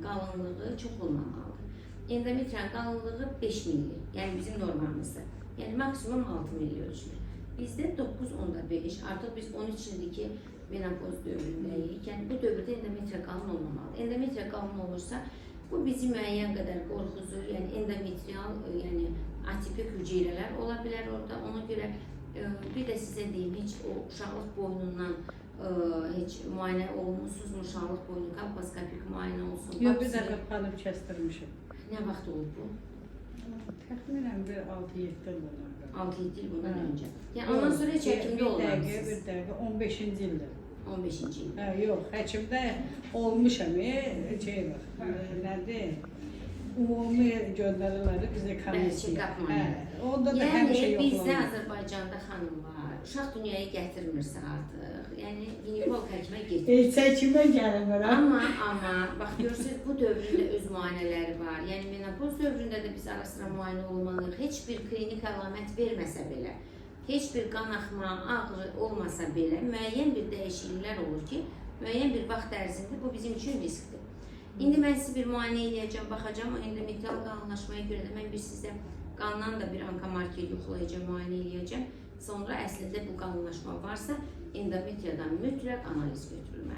qalınlığı çox olmamalıdır. Endometriyanın qalınlığı 5 milli, yəni bizim normamızda. Yəni maksimum 6 milli ölçülür. Bizdə 9.5, artıq biz 13 ildir ki, menopoz dövründəyik. Yəni bu dövrdə endometriya qalın olmamalıdır. Endometriya qalın olursa, bu bizi müəyyən qədər qorxuzur. Yəni endometrial, yəni atipik hüceyrələr ola bilər orada. Ona görə bir də sizə deyim, heç o uşaqlıq boynundan heç müayinə olunmuşsunuzmu? Uşaqlıq boynu, kolposkopik müayinə olsun. Yox, bir dəfə palip kəsdirmişim. Nə vaxt olub bu? Təxminən bir 6-7 il bundan. 6-7 il bundan öncə. Yəni ondan sonra heç həkimdə olmamışsınız. Bir dəqiqə, 15-ci ildir. 15-ci il. Yox, həkimdə olmuşam, nədir? Ümumi göndərirlər bizə komissiya. Onda da həmişə Yəni bizdə yoxlanır. Azərbaycanda xanımlar uşaq dünyaya gətirmirsə artıq, yəni ginekolog həkimə getmir. Çəkimə gəlmir. Amma bax görürsünüz bu dövründə öz müayinələri var. Yəni menopoz dövründə də biz ara sıra müayinə olmalıyıq. Heç bir klinik əlamət verməsə belə, heç bir qan axma, ağrı olmasa belə müəyyən bir dəyişikliklər olur ki, müəyyən bir vaxt ərzində bu bizim üçün riskdir. İndi mən sizi bir müayinə edəcəm, baxacağım, endometrial qalınlaşmaya görə də mən bir sizə qandan da bir onkomarker yoxlayacağım, müayinə edəcəm. Sonra əslində bu qalınlaşma varsa endometriyadan mütləq analiz götürülməlidir.